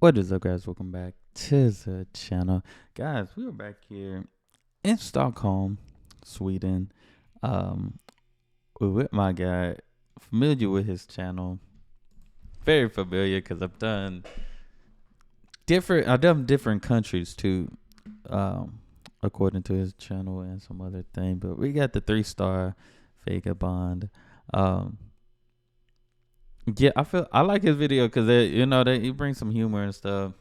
What is up, guys? Welcome back to the channel. Guys, we are back here in Stockholm, Sweden. We're with my guy, familiar with his channel. Very familiar because I've done different countries too, according to his channel and some other thing. But we got the 3-star Vagabond. Yeah, I like his video because he brings some humor and stuff.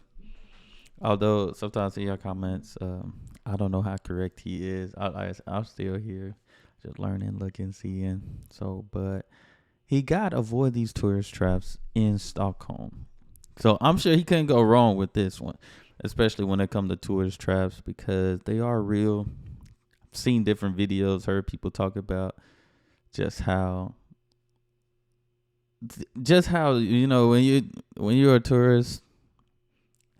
Although sometimes in your comments, I don't know how correct he is. I'm still here, just learning, looking, seeing. So, but he got avoid these tourist traps in Stockholm. So I'm sure he couldn't go wrong with this one, especially when it comes to tourist traps because they are real. I've seen different videos, heard people talk about just how when you're a tourist,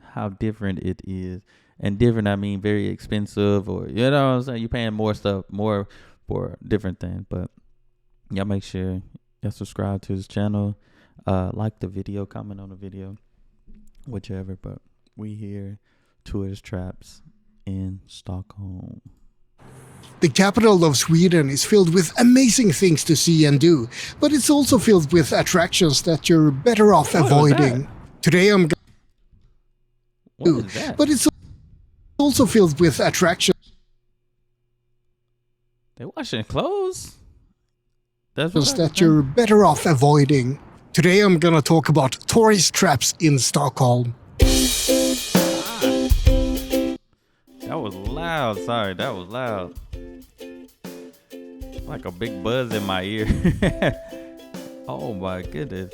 how different it is. And different, I mean very expensive, or what I'm saying, you're paying more for different things. But y'all make sure y'all subscribe to his channel, like the video, comment on the video, whichever. But we here, tourist traps in Stockholm. The capital of Sweden is filled with amazing things to see and do, but it's also filled with attractions that you're better off avoiding. Today I'm going to, but it's also filled with attractions They washing clothes? That's what that you're better off avoiding. Today I'm going to talk about tourist traps in Stockholm. That was loud. Sorry, that was loud. Like a big buzz in my ear. Oh my goodness.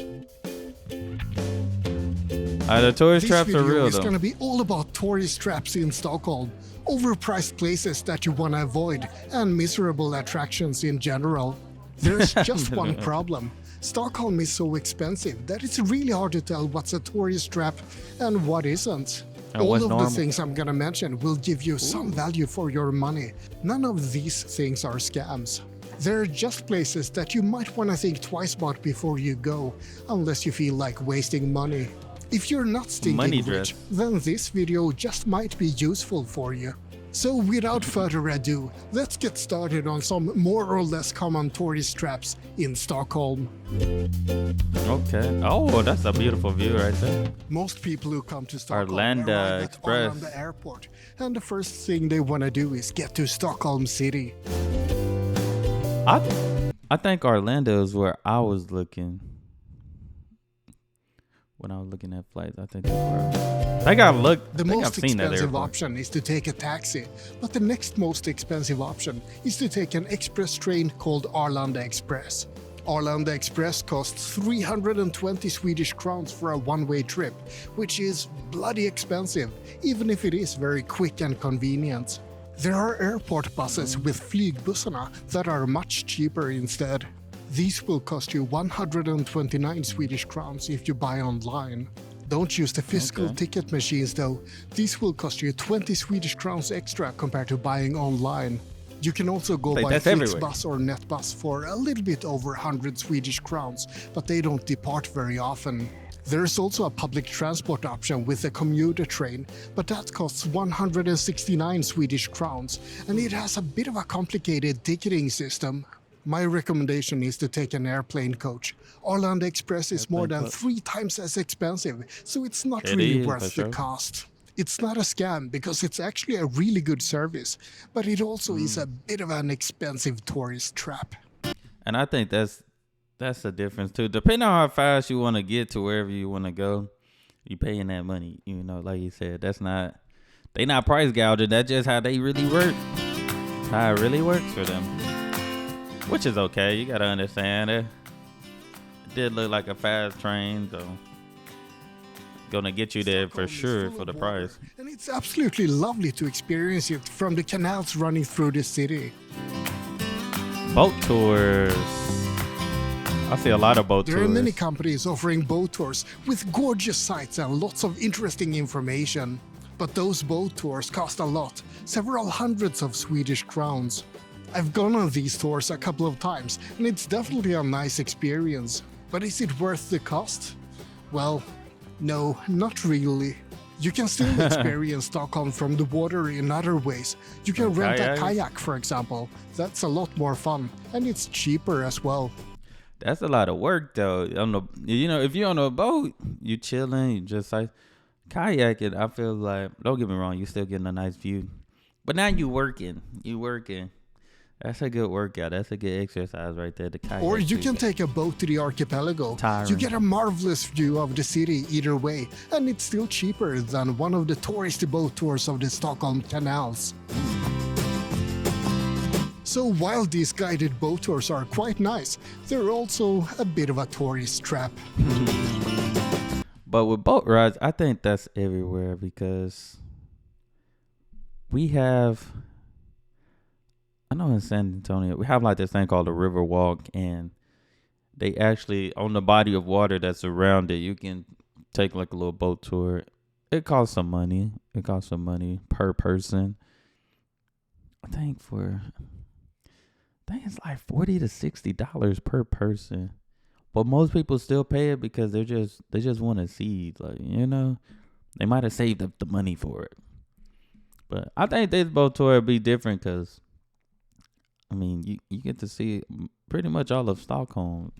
The tourist traps are real, though. It's going to be all about tourist traps in Stockholm, overpriced places that you want to avoid, and miserable attractions in general. There's just one problem. Stockholm is so expensive that it's really hard to tell what's a tourist trap and what isn't. All of the things I'm gonna mention will give you some value for your money. None of these things are scams. They're just places that you might want to think twice about before you go, unless you feel like wasting money. If you're not stinking rich, then this video just might be useful for you. So without further ado, let's get started on some more or less common tourist traps in Stockholm. Okay. Oh, that's a beautiful view right there. Most people who come to Stockholm Arlanda arrive at Express. Arlanda Airport, and the first thing they want to do is get to Stockholm City. I think Orlando is where I was looking when I was looking at flights. I think that's where The most expensive option is to take a taxi, but the next most expensive option is to take an express train called Arlanda Express. Arlanda Express costs 320 Swedish crowns for a one-way trip, which is bloody expensive, even if it is very quick and convenient. There are airport buses with flygbussarna that are much cheaper instead. These will cost you 129 Swedish crowns if you buy online. Don't use the physical ticket machines though. These will cost you 20 Swedish crowns extra compared to buying online. You can also go by Flixbus or Netbus for a little bit over 100 Swedish crowns, but they don't depart very often. There's also a public transport option with a commuter train, but that costs 169 Swedish crowns, and it has a bit of a complicated ticketing system. My recommendation is to take an airplane coach. Arlanda Express is more than 3 times as expensive, so it's not really worth the cost. It's not a scam because it's actually a really good service, but it also is a bit of an expensive tourist trap. And I think that's the difference too. Depending on how fast you want to get to wherever you want to go, you paying that money. Like you said, they not price gouging. That's just how they really work. That's how it really works for them. Which is okay. You gotta understand it. It did look like a fast train, so gonna get you there for sure for the price. And it's absolutely lovely to experience it from the canals running through the city. Boat tours. I see a lot of boat tours. There are many companies offering boat tours with gorgeous sights and lots of interesting information. But those boat tours cost a lot, several hundreds of Swedish crowns. I've gone on these tours a couple of times, and it's definitely a nice experience. But is it worth the cost? Well, No, not really. You can still experience Stockholm from the water in other ways. You can rent a kayak, for example. That's a lot more fun, and it's cheaper as well. That's a lot of work, though. If you're on a boat, you chilling, you just like kayaking. I feel like, don't get me wrong, you still getting a nice view, but now you working. That's a good workout. That's a good exercise right there. The kayak. Or you can take a boat to the archipelago. Tiring. You get a marvelous view of the city either way, and it's still cheaper than one of the touristy boat tours of the Stockholm canals. So while these guided boat tours are quite nice, they're also a bit of a tourist trap. But with boat rides, I think that's everywhere because we have, I know in San Antonio, we have like this thing called the River Walk, and they actually, on the body of water that's around it, you can take like a little boat tour. It costs some money. Per person. I think it's like $40 to $60 per person. But most people still pay it because they just want to see, like, they might have saved up the money for it. But I think this boat tour would be different because, I mean, you get to see pretty much all of Stockholm.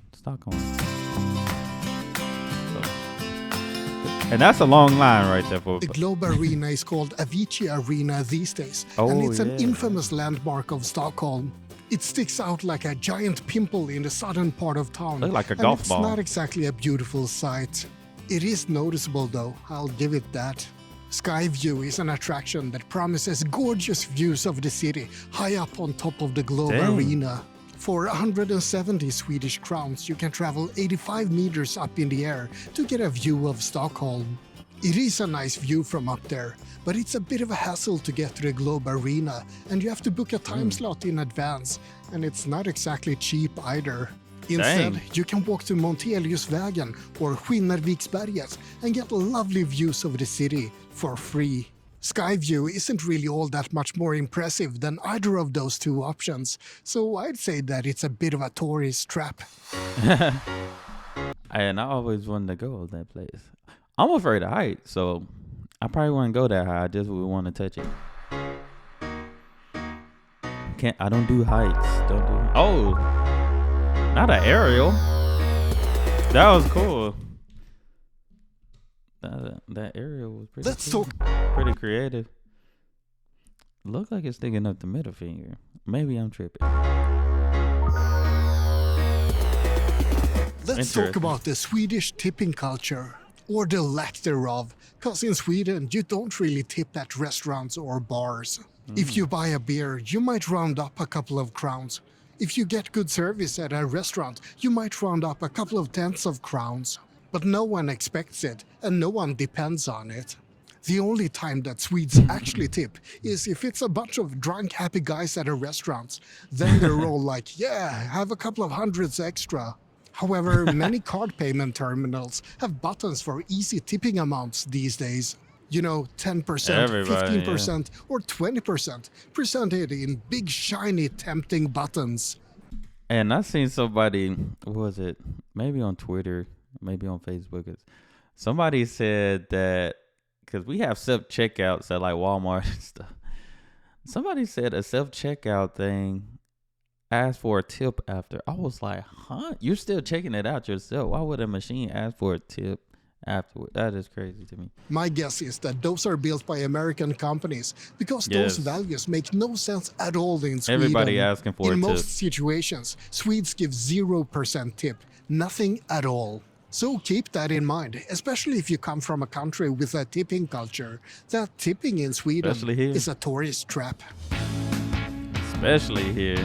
And that's a long line right there. The Globe Arena is called Avicii Arena these days, and it's an infamous landmark of Stockholm. It sticks out like a giant pimple in the southern part of town. Looks like a golf ball. It's not exactly a beautiful sight. It is noticeable though, I'll give it that. Sky View is an attraction that promises gorgeous views of the city high up on top of the Globe Arena. For 170 Swedish crowns, you can travel 85 meters up in the air to get a view of Stockholm. It is a nice view from up there, but it's a bit of a hassle to get to the Globe Arena, and you have to book a time slot in advance, and it's not exactly cheap either. Instead, you can walk to Monteliusvägen or Skinnarviksberget and get lovely views of the city for free. Skyview isn't really all that much more impressive than either of those two options, so I'd say that it's a bit of a tourist trap. And I always wanted to go to that place. I'm afraid of heights, so I probably wouldn't go that high. I just would want to touch it. I don't do heights. Oh, not an aerial. That was cool. That aerial was pretty creative. Looked like it's sticking up the middle finger. Maybe I'm tripping. Let's talk about the Swedish tipping culture, or the lack thereof, because in Sweden you don't really tip at restaurants or bars. If you buy a beer, you might round up a couple of crowns. If you get good service at a restaurant, you might round up a couple of tenths of crowns. But no one expects it, and no one depends on it. The only time that Swedes actually tip is if it's a bunch of drunk, happy guys at a restaurant. Then they're all like, yeah, have a couple of hundreds extra. However, many card payment terminals have buttons for easy tipping amounts these days. 10%, 15%, or 20%, presented in big, shiny, tempting buttons. And I seen somebody, what was it? Maybe on Twitter, maybe on Facebook. Somebody said that, because we have self-checkouts at like Walmart and stuff. Somebody said a self-checkout thing asked for a tip after. I was like, huh? You're still checking it out yourself. Why would a machine ask for a tip afterward? That is crazy to me. My guess is that those are built by American companies because those values make no sense at all in Sweden. Everybody asking for a tip. In most situations, Swedes give 0% tip, nothing at all. So keep that in mind, especially if you come from a country with a tipping culture. That tipping in Sweden is a tourist trap. Especially here.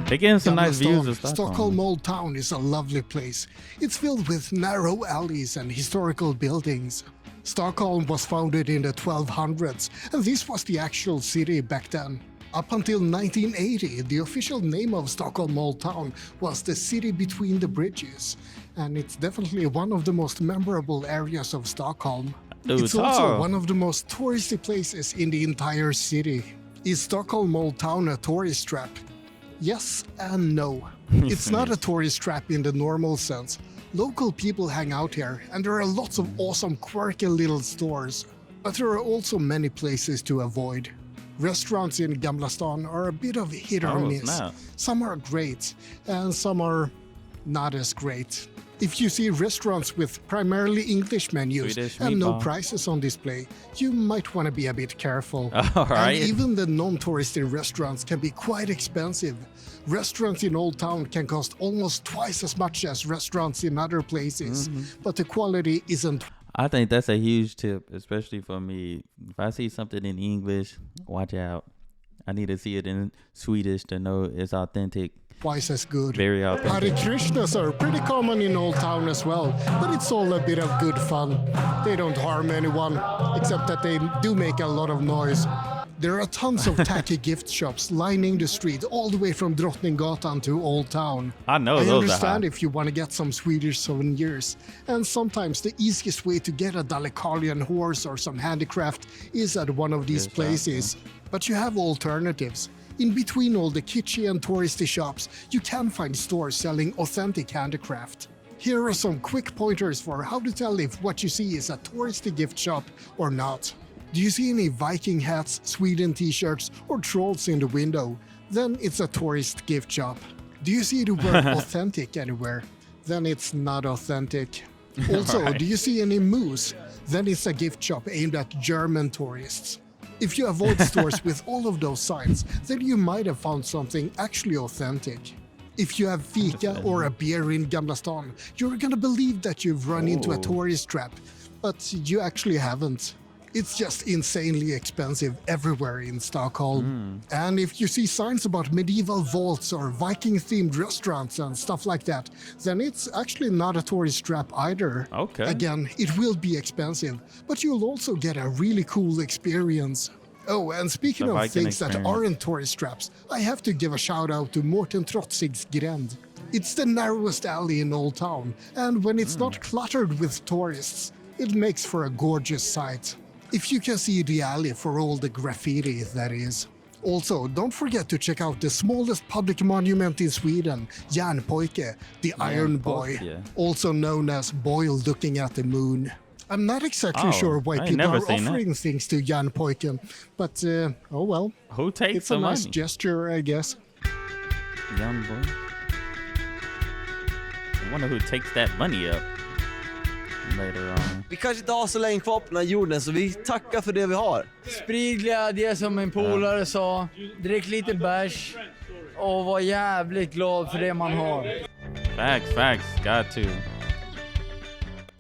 They're getting some nice views of Stockholm Old Town is a lovely place. It's filled with narrow alleys and historical buildings. Stockholm was founded in the 1200s, and this was the actual city back then. Up until 1980, the official name of Stockholm Old Town was the city between the bridges, and it's definitely one of the most memorable areas of Stockholm. It's also one of the most touristy places in the entire city. Is Stockholm Old Town a tourist trap? Yes and no. It's not a tourist trap in the normal sense. Local people hang out here, and there are lots of awesome, quirky little stores. But there are also many places to avoid. Restaurants in Gamla Stan are a bit of hit or miss. Snap. Some are great, and some are not as great. If you see restaurants with primarily English menus Swedish and no meatball. prices on display, you might want to be a bit careful. All right. And even the non-touristy restaurants can be quite expensive. Restaurants in Old Town can cost almost twice as much as restaurants in other places, but the quality isn't. I think that's a huge tip, especially for me. If I see something in English, watch out. I need to see it in Swedish to know it's authentic. Twice as good. Very authentic. Hare Krishnas are pretty common in Old Town as well, but it's all a bit of good fun. They don't harm anyone, except that they do make a lot of noise. There are tons of tacky gift shops lining the street all the way from Drottninggatan to Old Town. I know I those are understand high. if you want to get some Swedish souvenirs, and sometimes the easiest way to get a Dalecarlian horse or some handicraft is at one of these Yes, places. But you have alternatives. In between all the kitschy and touristy shops, you can find stores selling authentic handicraft. Here are some quick pointers for how to tell if what you see is a touristy gift shop or not. Do you see any Viking hats, Sweden t-shirts, or trolls in the window? Then it's a tourist gift shop. Do you see the word authentic anywhere? Then it's not authentic. Also, Right. do you see any moose? Then it's a gift shop aimed at German tourists. If you avoid stores with all of those signs, then you might have found something actually authentic. If you have fika or a beer in Gamla Stan, you're gonna believe that you've run into a tourist trap, but you actually haven't. It's just insanely expensive everywhere in Stockholm. And if you see signs about medieval vaults or Viking-themed restaurants and stuff like that, then it's actually not a tourist trap either. Okay. Again, it will be expensive, but you'll also get a really cool experience. Oh, and speaking The of Viking things that experience. aren't tourist traps, I have to give a shout out to Morten Trotzig's Gränd. It's the narrowest alley in Old Town, and when it's not cluttered with tourists, it makes for a gorgeous sight. If you can see the alley for all the graffiti, that is. Also, don't forget to check out the smallest public monument in Sweden, Järnpojke, the Iron Boy, Järnpojke. also known as Boy Looking at the Moon. I'm not exactly sure why I ain't people never are seen that. offering things to Järnpojken, but oh well. Who takes It's a the nice money? gesture, I guess. Young boy. I wonder who takes that money up later on. Vi kanske inte har så länge kvar på den här jorden, så vi tackar för det vi har. Sprid glädje som min polare sa. Drick lite bärs och var jävligt glad för det man har. Facts. Got to.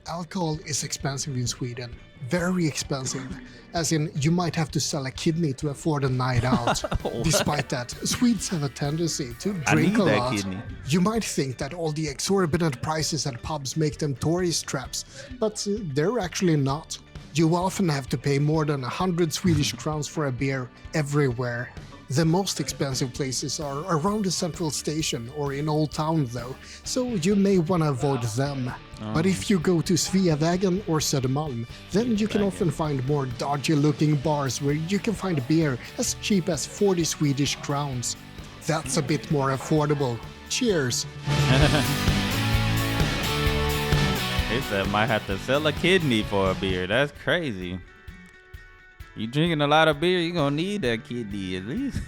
Alcohol is expensive in Sweden. Very expensive. As in, you might have to sell a kidney to afford a night out. Despite that, Swedes have a tendency to I drink need a that lot. kidney. You might think that all the exorbitant prices at pubs make them tourist traps, but they're actually not. You often have to pay more than 100 Swedish crowns for a beer everywhere. The most expensive places are around the central station or in Old Town though, so you may want to avoid them. But if you go to Sveavägen or Södermalm, then you can often find more dodgy looking bars where you can find beer as cheap as 40 Swedish crowns. That's a bit more affordable. Cheers! They said might have to sell a kidney for a beer. That's crazy. You drinking a lot of beer, you gonna need that kidney at least.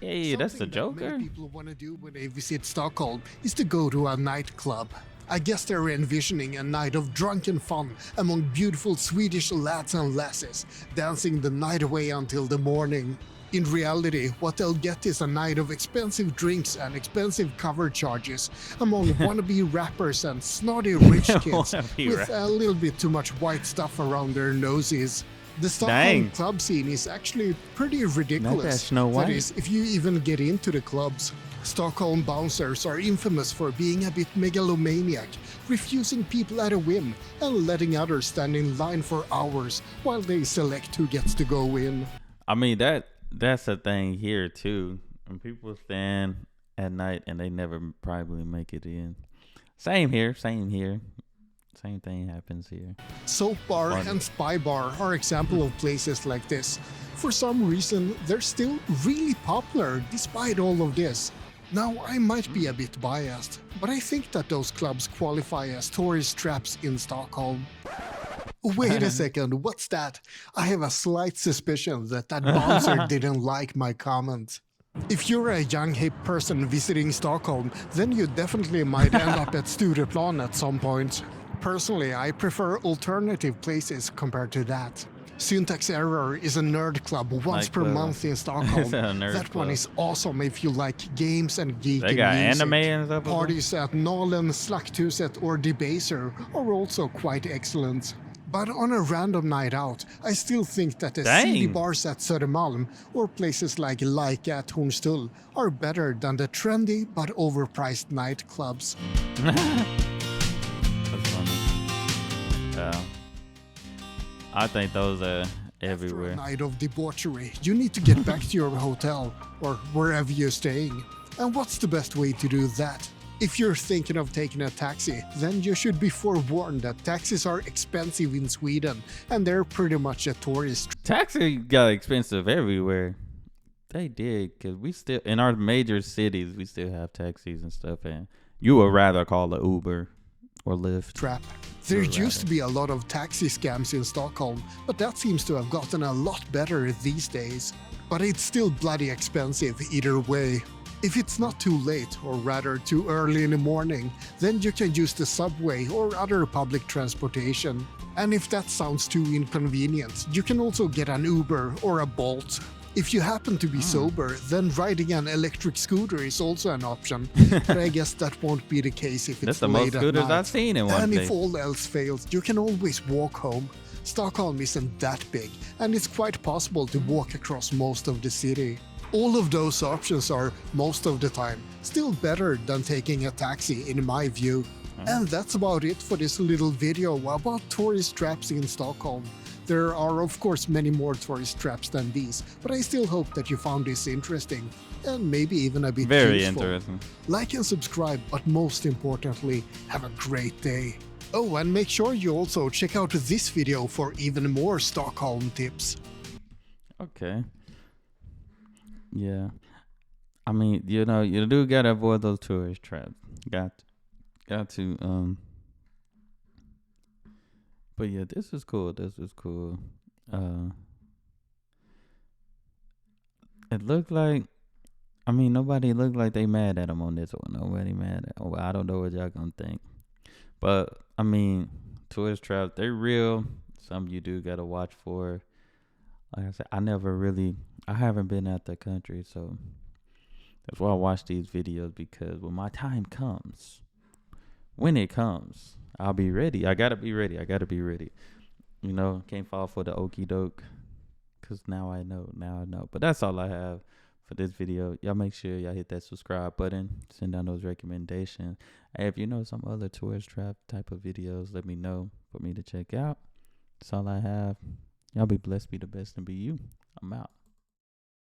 Hey, that's the Something that Joker. many people want to do when they visit Stockholm is to go to a nightclub. I guess they're envisioning a night of drunken fun among beautiful Swedish lads and lasses, dancing the night away until the morning. In reality, what they'll get is a night of expensive drinks and expensive cover charges among wannabe rappers and snotty rich kids Wannabe with rap- a little bit too much white stuff around their noses. The Stockholm Dang. club scene is actually pretty ridiculous. that Snow That White. is, if you even get into the clubs. Stockholm bouncers are infamous for being a bit megalomaniac, refusing people at a whim and letting others stand in line for hours while they select who gets to go in. I mean that's a thing here too. When people stand at night and they never probably make it in. Same here. Same thing happens here. Soap Bar Fun. and Spy Bar are examples of places like this. For some reason, they're still really popular despite all of this. Now, I might be a bit biased, but I think that those clubs qualify as tourist traps in Stockholm. Wait a second, what's that? I have a slight suspicion that bouncer didn't like my comment. If you're a young hip person visiting Stockholm, then you definitely might end up at Stureplan at some point. Personally, I prefer alternative places compared to that. Syntax Error is a nerd club once per month in Stockholm. That one is awesome if you like games and geek They got music. anime and stuff. Parties at Nalen, Slakthuset or Debaser are also quite excellent. But on a random night out, I still think that the CD bars at Södermalm or places like Laika at Hornstull are better than the trendy but overpriced nightclubs. That's funny. Yeah. I think those are everywhere. After a night of debauchery, you need to get back to your hotel or wherever you're staying. And what's the best way to do that? If you're thinking of taking a taxi, then you should be forewarned that taxis are expensive in Sweden, and they're pretty much a tourist. Taxi got expensive everywhere. They did, because we still, in our major cities, we still have taxis and stuff, and you would rather call an Uber or Lyft. Trap. There used to be a lot of taxi scams in Stockholm, but that seems to have gotten a lot better these days. But it's still bloody expensive either way. If it's not too late, or rather too early in the morning, then you can use the subway or other public transportation. And if that sounds too inconvenient, you can also get an Uber or a Bolt. If you happen to be sober, then riding an electric scooter is also an option. But I guess that won't be the case if it's That's the late most at scooters night. I've seen in one And day. if all else fails, you can always walk home. Stockholm isn't that big, and it's quite possible to walk across most of the city. All of those options are, most of the time, still better than taking a taxi in my view. And that's about it for this little video about tourist traps in Stockholm. There are of course many more tourist traps than these, but I still hope that you found this interesting, and maybe even a bit Very useful. interesting. Like and subscribe, but most importantly, have a great day. Oh, and make sure you also check out this video for even more Stockholm tips. Okay. Yeah. I mean, you know, you do gotta avoid those tourist traps. Got to. But yeah, this is cool. This is cool. It looked like, I mean, nobody looked like they mad at him on this one. Nobody mad at him. Well, I don't know what y'all gonna think. But, I mean, tourist traps, they're real. Some you do gotta watch for. Like I said, I haven't been out the country, so that's why I watch these videos, because when my time comes, when it comes, I'll be ready. I gotta be ready. You know, can't fall for the okie doke, because now I know. But that's all I have for this video. Y'all make sure y'all hit that subscribe button, send down those recommendations. Hey, if you know some other tourist trap type of videos, let me know for me to check out. That's all I have. Y'all be blessed, be the best, and be you. I'm out.